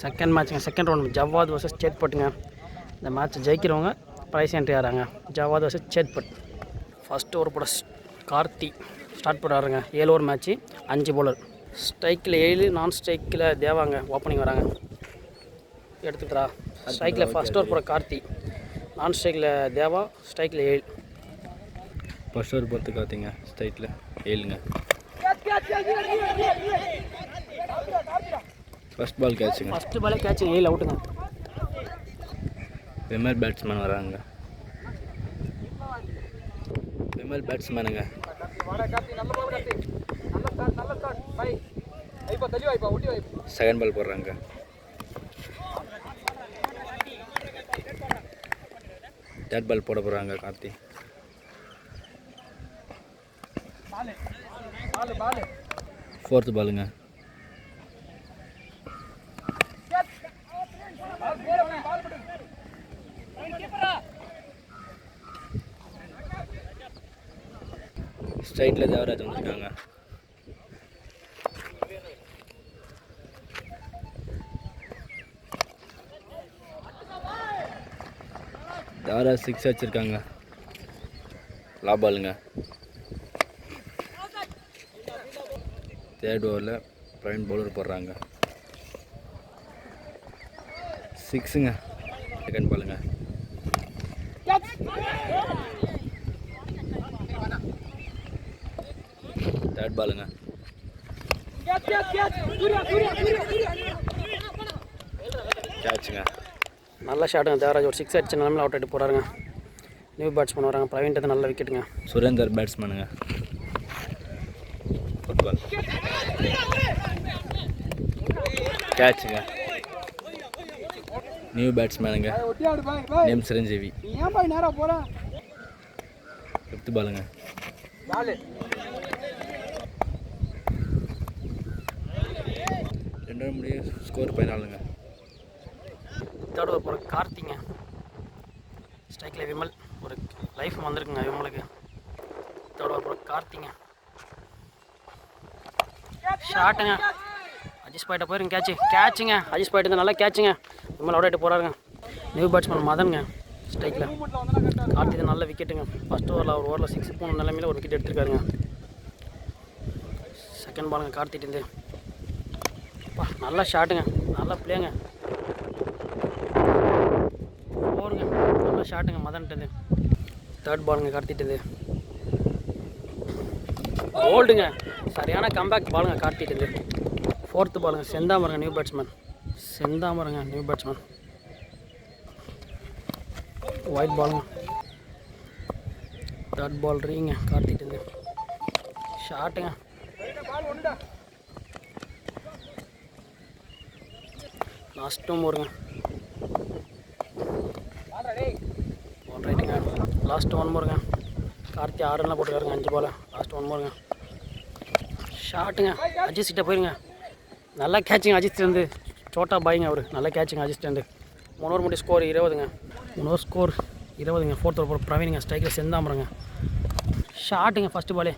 Second மேட்ச்சுங்க, second round Jawadhu versus சேத்பட்டுங்க. இந்த மேட்ச் ஜெயிக்கிறவங்க ப்ரைஸ் என்ட்ரி ஆகிறாங்க. Jawadhu versus Chetpet. First over போட கார்த்தி ஸ்டார்ட் பண்ணுறாருங்க. 7 ஓவர் மேட்ச்சு, 5 பவுலர். ஸ்ட்ரைக்கில் 7, நான் ஸ்ட்ரைக்கில் தேவாங்க ஓப்பனிங் வராங்க. எடுத்துக்கிறா ஸ்ட்ரைக்கில் ஃபஸ்ட் ஓவர் போட கார்த்தி, நான் ஸ்ட்ரைக்கில் தேவா, ஸ்ட்ரைக்கில் 7. ஃபஸ்ட் ஓவர் பொறுத்து கார்த்திங்க, ஸ்ட்ரைக்கில் 7ங்க. ஃபஸ்ட் பால் கேட்சுங்க. ஃபஸ்ட்டு பாலே கேட்சுங்க, 7 அவுட்டுங்க. விமல் பேட்ஸ்மேன் வராங்க. விமல் பேட்ஸ்மேனுங்க. செகண்ட் பால் போடுறாங்க. தேர்ட் பால் போட போகிறாங்க கார்த்தி. ஃபோர்த்து பாலுங்க. ஸ்ட்ரைட்டில் தேவராஜ் வந்துருக்காங்க. தேவராஜ் 6 வச்சுருக்காங்க. லாபாலுங்க. தேர்ட் ஓவரில் பிரவீன் பவுலர் போடுறாங்க. 6ங்க. செகண்ட் பாலுங்க. தேர்ட் பாலுங்க. கேட்சுங்க. நல்ல ஷாட்டுங்க. தேவராஜ் ஒரு 6 அடிச்ச நிலமையில் அவுட் ஆகிட்டு போகிறாருங்க. நியூ பேட்ஸ்மேன் வராங்க. பிரவீன்ட்டு நல்ல விக்கெட்டுங்க. சுரேந்தர் பேட்ஸ்மேனுங்க. ஃபுட்பால் கேட்சுங்க. நியூ பேட்ஸ்மேனுங்க. நேம் சிரஞ்சீவி. ஃபிஃப்த் பாலுங்க. ரெண்டாவது முடிய ஸ்கோர் 14ங்க. தேர்ட் ஓவர் போகிற கார்த்திங்க. ஸ்ட்ரைக்கில் விமல். ஒரு லைஃப் வந்திருக்குங்க விமலுக்கு. தேர்ட் ஓவர் போகிற கார்த்திங்க. ஷாட்டுங்க. அஜிஸ் பாயிட்ட போயிருங்க. கேட்சுங்க. அஜிஸ் பாயிட்டு நல்லா கேட்சுங்க. விமல் அவுட் ஆகிட்டு போகிறாருங்க. New batsman மதனுங்க. ஸ்ட்ரைக்கில் கார்த்தி நல்ல விக்கெட்டுங்க. ஃபஸ்ட் ஓவரில் ஒரு ஓவரில் 6 போன நிலைமையில் ஒரு விக்கெட் எடுத்துருக்காருங்க. செகண்ட் பாலுங்க கார்த்திட்டு. நல்லா ஷாட்டுங்க. நல்லா பிளேங்க. ஓருங்க. நல்லா ஷாட்டுங்க மதன்ட்டு. தேர்ட் பாலுங்க கார்த்திட்டு. போல்டுங்க. சரியான கம்பேக் பாலுங்க கார்த்திட்டு. ஃபோர்த்து பாலுங்க. செந்தாமரங்க new batsman. New batsman. Wide பாலுங்க. தேர்ட் பால் ரீங்க கார்த்திட்டு. ஷாட்டுங்க. லாஸ்ட்டும் போருங்க. ரைட்டுங்க. லாஸ்ட் 1 போருங்க. கார்த்தி 6 ரன்லாம் போட்டுருக்காருங்க. 5 பால். லாஸ்ட் 1 போருங்க. ஷாட்டுங்க. அஜித் கிட்ட போயிருங்க. நல்லா கேட்சுங்க. அஜித்லேருந்து சோட்டா பாய்ங்க அவர். நல்லா கேட்சுங்க அஜித்லேருந்து. 3 ஓவர் மட்டும் ஸ்கோர் 20ங்க. 3 ஓவர் ஸ்கோர் 20ங்க. ஃபோர்த் ஓவர் பிரவீனுங்க. ஸ்ட்ரைக்கில் செந்தாமரங்க. ஷாட்டுங்க. ஃபஸ்ட்டு பாலே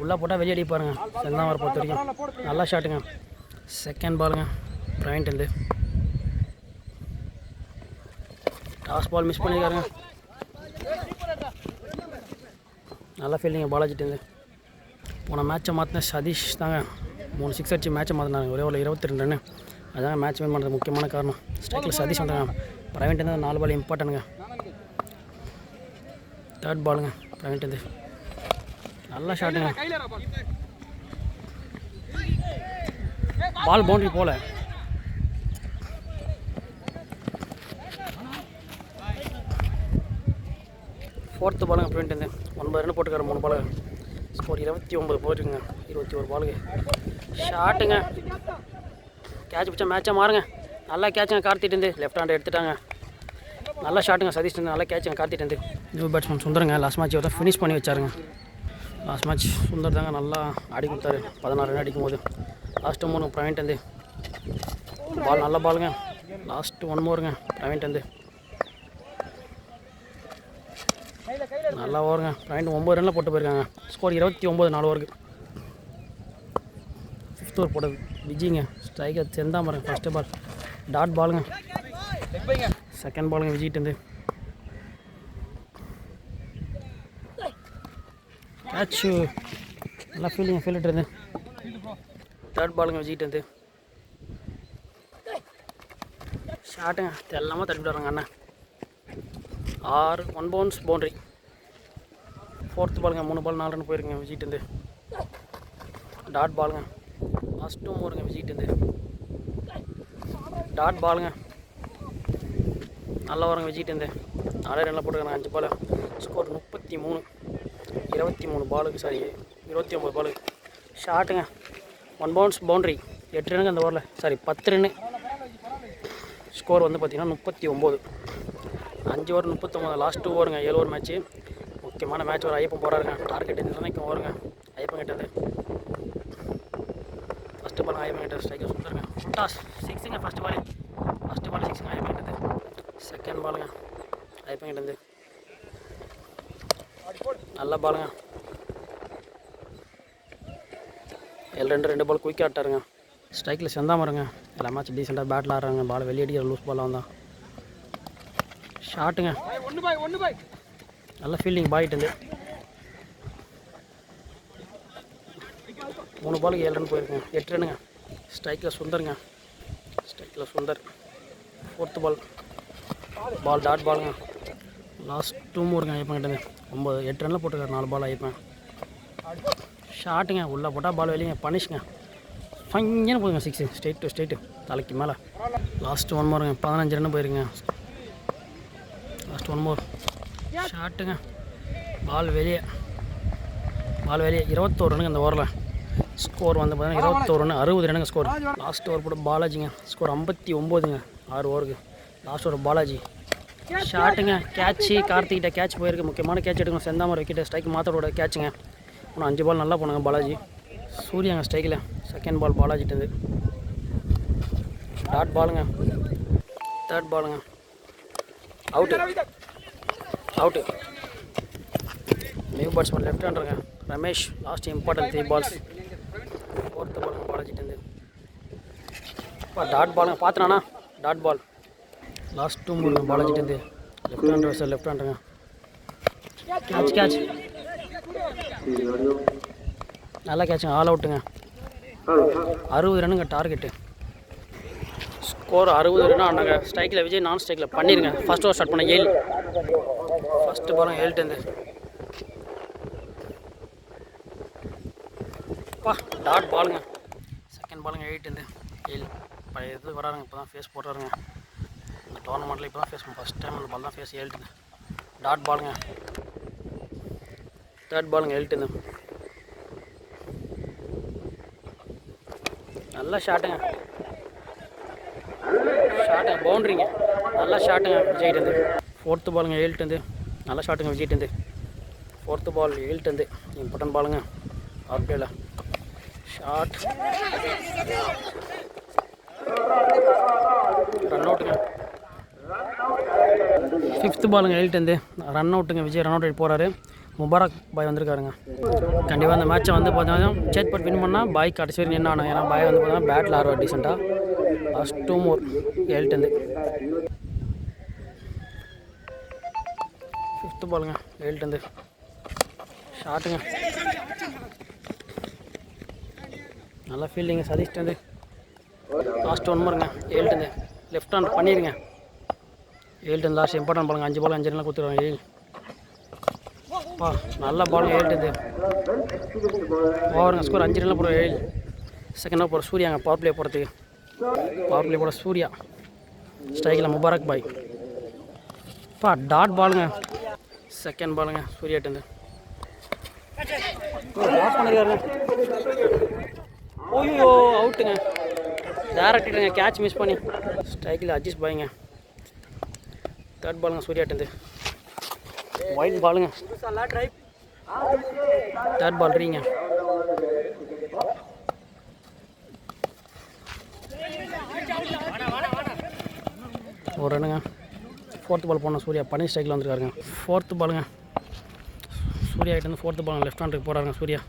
உள்ளே போட்டால் வெளியே அடிப்பாருங்க. செந்தாமரை பொறுத்த வரைக்கும் நல்லா ஷாட்டுங்க. செகண்ட் பாலுங்க பிரவீன்ட்டு. டாஸ் பால் மிஸ் பண்ணியிருக்காருங்க. நல்லா ஃபீல்டிங்க பாலாஜிட்டு. போன மேட்சை மாற்றின சதீஷ் தாங்க 3 6 அடிச்சு மேட்சை மாற்றினாங்க. ஒரே ஒரு 22 ரன்னு. அதாங்க மேட்ச் வின் பண்ணுறது முக்கியமான காரணம். ஸ்ட்ரைக்கில் சதீஷ் வந்தாங்க. பிரவீன்ட்டு 4 பால் இம்பார்ட்டனுங்க. தேர்ட் பாலுங்க பிரவீன்ட்டு. நல்லா ஷாட்டுங்க. பால் பவுண்டரி போல. ஃபோர்த்து பாலுங்க பிரவீன்ட்டு. 9 ரன் போட்டுக்காரு. 3 பால். ஸ்கோர் 29 போயிருக்குங்க. 21 பாலுங்க. ஷாட்டுங்க. கேட்ச் பிடிச்சா மேட்சாக மாறுங்க. நல்லா கேட்சுங்க கார்த்திட்டு. லெஃப்ட் ஹேண்ட் எடுத்துட்டாங்க. நல்லா ஷாட்டுங்க சதீஷ். நல்லா கேட்சுங்க கார்த்திட்டு. நியூ பேட்ஸ்மேன் சுந்தருங்க. லாஸ்ட் மேட்ச் தான் ஃபினிஷ் பண்ணி வச்சாருங்க. லாஸ்ட் மேட்ச் சுந்தர் தாங்க நல்லா ஆடி கொடுத்தாரு. 16 ரன் அடிக்கும் போது. லாஸ்ட்டு 3 பிரவீன்ட்டு. பால் நல்ல பாலுங்க. லாஸ்ட்டு 1 மோருங்க பிரவீன்ட்டு. நல்லா ஓவருங்க. பாயிண்ட் 9 ரனில் போட்டு போயிருக்காங்க. ஸ்கோர் 29 4 ஓவருக்கு. 5th ஓவர் போட்டது விஜய்ங்க. Striker Senthamaran. First ball dot பாலுங்க. செகண்ட் பாலுங்க விஜய்ட்டு கேட்சு. நல்லா ஃபீல்டிட்டு இருந்து. தேர்ட் பாலுங்க விஜய்ட்டு ஷாட்டுங்க. எல்லாமே தட்டிட்டு வராங்க அண்ணன். 1 பவுன்ஸ் பவுண்ட்ரி. ஃபோர்த்து பாலுங்க 3 பால் 4 ரன் போயிருக்குங்க விஜய்ட்டு டாட் பாலுங்க. லாஸ்ட் 2 மூருங்க விஜய்ட்டு டாட் பாலுங்க. நல்லா வருங்க விஜய்ட்டு 4 ரனில் போட்டுருக்காங்க 5 பால். ஸ்கோர் 33. 23 பாலுக்கு 29 பாலுக்கு. ஷாட்டுங்க 1 பவுன்ஸ் பவுண்ட்ரி. 8 ரனுங்க அந்த ஓவரில் 10 ரன்னு. ஸ்கோர் வந்து பார்த்திங்கன்னா 39. 5 ஓவர் 39. லாஸ்ட் 2 ஓவருங்க. 7 over match. முக்கியமான மேட்ச். ஒரு ஐயப்பன் போகிறாருங்க. டார்கெட் இந்த ஓவருங்க. ஐயப்பன் கிட்டது ஃபஸ்ட்டு பால் ஐயப்பன் கிட்ட ஸ்ட்ரைக்கர் சுத்தருங்க. டாஸ் 6ங்க. ஃபஸ்ட்டு பால் 6ங்க ஐயப்பன் கிட்டது. செகண்ட் பாலுங்க ஐயப்பன் கிட்டது நல்ல பாலுங்க. 2 பால் குயிக்காக ஆட்டாருங்க. ஸ்ட்ரைக்கில் செந்தாமருங்க. எல்லா மேட்ச் டீசெண்டாக பேட்டில் ஆடுறாங்க. பால் வெளியடிக்கிற லூஸ் பாலாக வந்தான். ஷாட்டுங்க. நல்ல ஃபீல்டிங் பாயிட்டு 3 பாலுக்கு 7 ரன் போயிருக்குங்க. 8 ரனுங்க. ஸ்ட்ரைக்கில் சுந்தர். ஃபோர்த்து பால் டாட் பாலுங்க. லாஸ்ட் 2 மூருங்க ஐயப்பன் கிட்டது 8 ரனில் போட்டுருக்காரு. 4 பால் ஐயப்பன். ஷாட்டுங்க. உள்ளே போட்டால் பால் வெளியே பனிஷ்ங்க. ஃபைன்னு போதுங்க 6. ஸ்ட்ரெயிட்டு தலைக்கு மேலே. லாஸ்ட் 1 மூருங்க 15 ரன்னு போயிருங்க. Last 1 Moore. ஷாட்டுங்க. பால் வெளியே 21 ரனுங்க அந்த ஓவரில். ஸ்கோர் வந்து பார்த்தீங்கன்னா 21 ரன் 60 ரனுங்க ஸ்கோர். லாஸ்ட் ஓவர் போட்டு பாலாஜிங்க. ஸ்கோர் 59ங்க 6 ஓவருக்கு. Last over Balaji. ஷாட்டுங்க. கேட்சு. கார்த்திகிட்ட கேட்ச் போயிருக்கு. முக்கியமான கேட்ச் எடுக்கணும். செந்தாமரை விக்கெட்டு. ஸ்ட்ரைக் மாத்தோட கேட்சுங்க. இன்னும் 5 பால் நல்லா போனாங்க பாலாஜி. சூர்யாங்க ஸ்ட்ரைக்கில். செகண்ட் பால் பாலாஜிட்டு டாட் பாலுங்க. தேர்ட் பாலுங்க அவுட்டு. நியூ பேட்ஸ்மேன் லெஃப்ட் ஹேண்டருங்க Ramesh. Last important 3 balls. Fourth பாலுங்க பாலாஜிட்டு டாட் பாலுங்க. பார்த்துனாண்ணா டாட் பால். லாஸ்ட் 2 மூணுங்க பாலாஜிட்டு left hander sir. Left ஹேண்டருங்க. Catch நல்லா கேட்சுங்க. ஆல் அவுட்டுங்க. 60 ரன்னுங்க டார்கெட்டு. ஸ்கோர் 60 ரன் ஆனாங்க. ஸ்ட்ரைக்கில் விஜய் நான் ஸ்ட்ரைக்கில் பண்ணிடுங்க. ஃபஸ்ட் ஓவர் ஸ்டார்ட் பண்ண 7. ஃபஸ்ட்டு பாருங்க 7 டாட் பாலுங்க. செகண்ட் பாலுங்க 8 7. பழைய இது வராருங்க. இப்போ தான் ஃபேஸ் போடுறாருங்க. இந்த டோர்னமெண்ட்டில் இப்போ தான் ஃபேஸ் ஃபஸ்ட் டைம் அந்த பால் தான் ஃபேஸ் 7 டாட் பாலுங்க. தேர்ட் பாலுங்க 7 நல்லா ஷாட்டுங்க. பவுண்ட்ரிங்க. நல்லா ஷாட்டுங்க விஜய்ட்டு. ஃபோர்த்து பாலுங்க 7 நல்லா ஷாட்டுங்க விஜய்ட்டு. ஃபோர்த்து பால் 7 இம்பார்ட்டன்ட் பாலுங்க. ஆர்பிஐயில் ஷாட். ரன் அவுட்டுங்க. ஃபிஃப்த்து பாலுங்க 7 ரன் அவுட்டுங்க. விஜய் ரன் அவுட் போகிறாரு. முபாரக் பாய் வந்திருக்காருங்க. கண்டிப்பாக அந்த மேட்சை வந்து பார்த்தீங்கன்னா சேத்பட் வின் பண்ணால் பாய் கடைசி வரை நின்று ஆனாங்க. ஏன்னா பாய் வந்து பார்த்தீங்கன்னா பேட்டில் ஆடுவார் டீசெண்டாக. லாஸ்ட் 2 மூர் 7 ஃபிஃப்த்து பாலுங்க 7 ஷாட்டுங்க. நல்லா ஃபீல்டிங்க சதீஷ்ட்டு. லாஸ்ட் 1 மூருங்க 7 லெஃப்ட் ஹேண்ட் பண்ணிடுங்க. 7 லாஸ்ட் இம்பார்ட்டன்ட் பாலுங்க. 5 பால் 5 ரன்லாம் கொடுத்துருவாங்க. 7 நல்ல பால் 7 ஓவருங்க. ஸ்கோர் 5 ரன்னில் போகிற 7. செகண்ட் ஓவர் போகிற சூர்யாங்க. பவர் பிளே போகிறதுக்கு. பவர் பிளே போட சூர்யா. ஸ்ட்ரைக்கில் முபாரக் பாய். டாட் பாலுங்க. செகண்ட் பாலுங்க சூர்யாட்டு ஆஃப் பண்ணிருக்காருங்க. ஓய்யோ அவுட்டுங்க. டேரக்டுங்க. கேட்ச் மிஸ் பண்ணி. ஸ்ட்ரைக்கில் அஜிஸ் பாய்ங்க. தேர்ட் பாலுங்க சூர்யாட்டு ஒயிட் பாலுங்க. Third ball ரீங்க. ஒரு ரன்னுங்க. ஃபோர்த்து பால் போனோம். சூர்யா பனி ஸ்ட்ரைக்கில் வந்துருக்காருங்க. ஃபோர்த்து பாலுங்க சூர்யா கிட்ட ஃபோர்த்து பால் லெஃப்ட் ஹேண்டுக்கு போகிறாருங்க சூர்யா.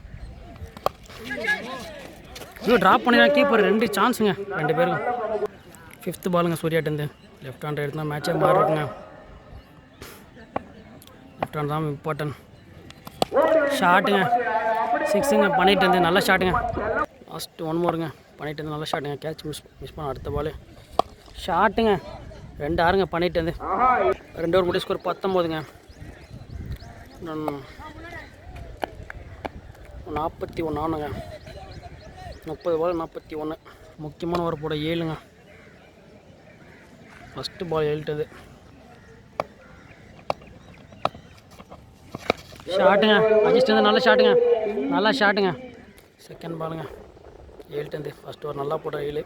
இன்னும் ட்ராப் பண்ணிடுறாங்க கீப்பர். 2 சான்ஸுங்க 2 பேருக்கும். 5th பாலுங்க சூர்யாட்டேருந்து. லெஃப்ட் ஹேண்ட் எடுத்துனா மேட்சே மாறி இருக்குங்க. லெஃப்ட் ஹேண்ட் தான் இம்பார்ட்டன்ட். ஷாட்டுங்க 6ங்க பண்ணிட்டு நல்ல ஷாட்டுங்க. லாஸ்ட் 1 மோருங்க பண்ணிட்டு நல்ல ஷாட்டுங்க. கேட்ச் மிஸ் பண்ண அடுத்த பால் ஷாட்டுங்க 2 6ங்க பண்ணிட்டு 2 ஓவர் முடிய ஸ்கோர் 19ங்க. 41 ஆனுங்க. 30 பால் 41. முக்கியமான ஓவர் போட 7ங்க. ஃபஸ்ட்டு பால் 7 ஷாட்டுங்க அஜிஸ்ட் நல்ல ஷாட்டுங்க. நல்லா ஷாட்டுங்க. செகண்ட் பாலுங்க 7 ஃபஸ்ட் ஓவர் நல்லா போட்ட 7.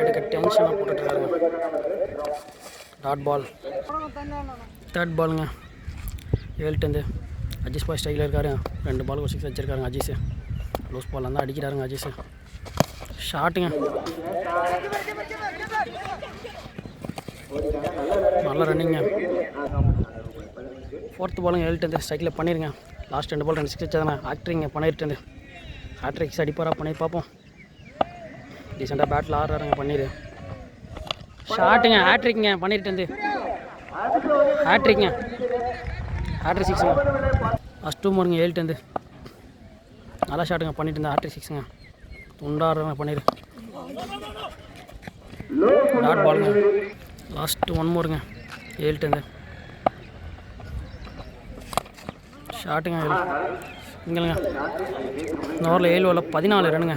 எடுக்க டென்ஷனாக போட்டுட்ருக்காருங்க. Dot ball. தேர்ட் பாலுங்க 7 அஜிஸ் பாய் ஸ்டைலில் இருக்காரு. 2 பாலுக்கு 6 வச்சுருக்காருங்க அஜிஸ். லூஸ் பால் தான் அடிக்கிறாருங்க அஜிஸ். ஷாட்டுங்க நல்ல ரன்னிங்க. 4th பாலுங்க 7 ஸ்ட்ரைக்கில் பண்ணிடுங்க. லாஸ்ட் 2 பால் 2 6 வச்சாதானே ஆக்ட்ரிங்க பண்ணிட்டு ஹேட்ரிக்ஸ் அடிப்பாரா பண்ணி பார்ப்போம். டீசெண்டாக பேட்டில் ஆடுறாருங்க பண்ணிடு. ஷாட்டுங்க ஹேட்ரிக்ங்க பண்ணிட்டு ஹேட்ரிக்ங்க ஹேட்ரிக் 6ங்க. லாஸ்ட் 2 மோருங்க 7 நல்லா ஷாட்டுங்க பண்ணிட்டு ஹேட்ரிக் 6ங்க. துண்டாடுறாங்க பண்ணிடு. டாட் பாலுங்க லாஸ்ட் 1 மோருங்க 7 ஷாட்டுங்க. இங்கேங்க இந்த ஓவரில் 7 ஓவரில் 14 ரன்னுங்க.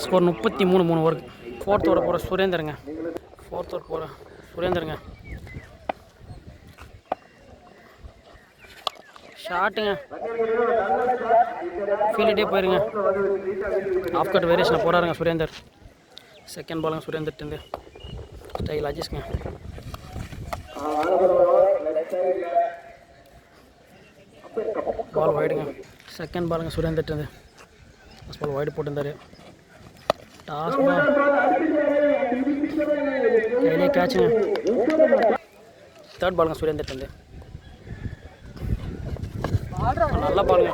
ஸ்கோர் 33 3 ஓவருக்கு. 4th ஓவர் போகிற சுரேந்தருங்க. 4th ஓவர் போகிற சுரேந்தருங்க. ஷாட்டுங்க ஃபீல்டே போயிருங்க. ஆஃப் கட் வேரியேஷனில் போகிறாருங்க சுரேந்தர். செகண்ட் பாலுங்க சுரேந்தர்ட்டு ஸ்டைல் அஜிஸ்ங்க. பால் வைடுங்க. செகண்ட் பாலுங்க சுரேந்தர்ட்டு ஃபஸ்ட் பால் வைடு போட்டிருந்தார். டாஸ் பால் கையிலே கேட்சுங்க. தேர்ட் பாலுங்க சுரேந்தர்ட்டு நல்ல பாலுங்க.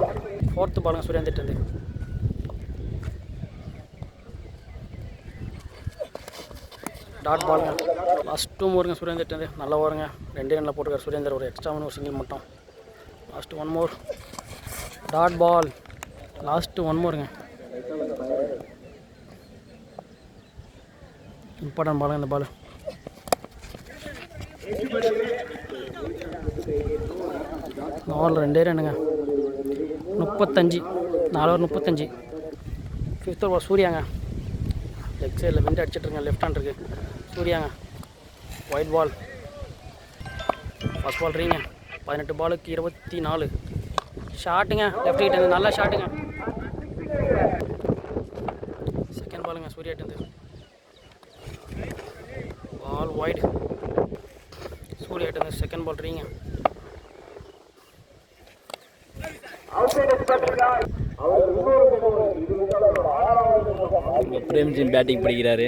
4th பாலுங்க சுரேந்தர்ட்டு டாட் பாலுங்க. லாஸ்ட் 2 மோருங்க சுரேந்தர்ட்டு நல்லா ஓருங்க. 2 ரனில் போட்டுருக்கார் சுரேந்தர். ஒரு எக்ஸ்ட்ரா ஒரு சிங்கிள் மட்டும். Last 1 more dot ball. Last 1 மோருங்க. இம்பார்ட்டன்ட் பாலுங்க இந்த பால். ஓவரில் 2 ரன்னுங்க. 35 4 ஓவர் 35. 5th ஓவர் சூர்யாங்க லெக் சைடில் விண்டு அடிச்சிட்ருங்க. லெஃப்ட் ஹேண்ட் இருக்குது சூர்யாங்க. White ball. ஃபஸ்ட் பால் ரீங்க 18 பாலுக்கு 24. ஷாட்டுங்க லெஃப்ட் ஹிட் நல்லா ஷாட்டுங்க. செகண்ட் பாலுங்க சூர்யாட்டு பால் வைடு. சூர்யாட்டு செகண்ட் பால் ரீங்க. பிரேம்ஜின் பேட்டிங் பிடிக்கிறாரு.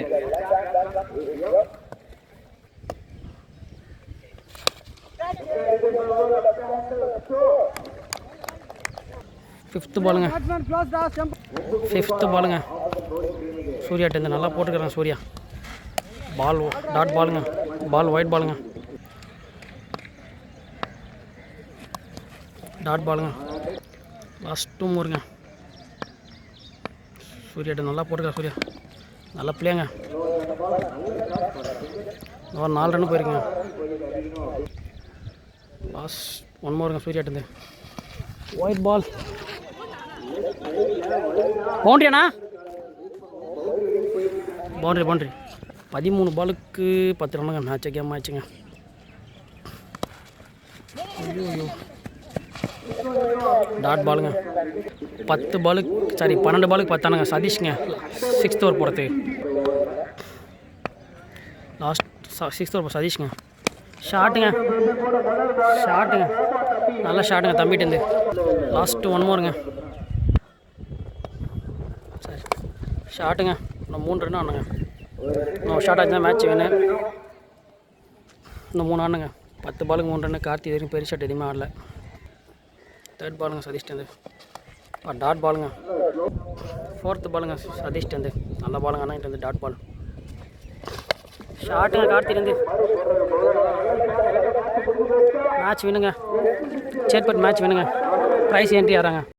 ஃபிஃப்த்து பாலுங்க சூர்யாட்டு நல்லா போட்டுக்கிறாங்க சூர்யா. பால் டாட் பாலுங்க. பால் ஒயிட் பாலுங்க. டாட் பாலுங்க. லாஸ்ட் 2 மோருங்க. சூர்யாட்ட நல்லா போட்டுருக்கா சூர்யா. நல்லா பிளேங்க. ஒரு 4 ரன்னு போயிருக்குங்க. லாஸ்ட் 1 மோருங்க சூர்யாட்டு. Wide ball. பவுண்ட்ரியாண்ணா? பவுண்ட்ரி 13 பாலுக்கு 10 ரன்னுங்க. மேட்சை கேம் ஆயிடுச்சுங்க. ஐயோ டாட் பாலுங்க. 12 பாலுக்கு 10 ஆனுங்க. சதீஷ்ங்க 6th ஓவர் போகிறது. லாஸ்ட் 6th ஓவர் சதீஷ்ங்க. ஷாட்டுங்க நல்லா ஷாட்டுங்க தம்பிட்டு. லாஸ்ட் 1 மோருங்க. சரி ஷாட்டுங்க. இன்னும் 3 ரன் ஆனுங்க. இன்னும் ஷார்ட் ஆச்சுன்னா மேட்ச் வேணும். இன்னும் 3 ஆனுங்க. 10 பாலுக்கு 3 ரன்னு. கார்த்தி வரைக்கும் பெரிய ஷாட் எதுவுமே ஆடல. தேர்ட் பாலுங்க சதீஷ்ட்டு. டாட் பாலுங்க. 4th பாலுங்க சதீஷ்ட்டு. நல்ல பாலுங்க ஆனால் டாட் பால். ஷாட்டுங்க கார்த்திலேருந்து. மேட்ச் வேணுங்க, சேட்பட் மேட்ச் வேணுங்க. ப்ரைஸ் என்ட்ரி ஆகிறாங்க.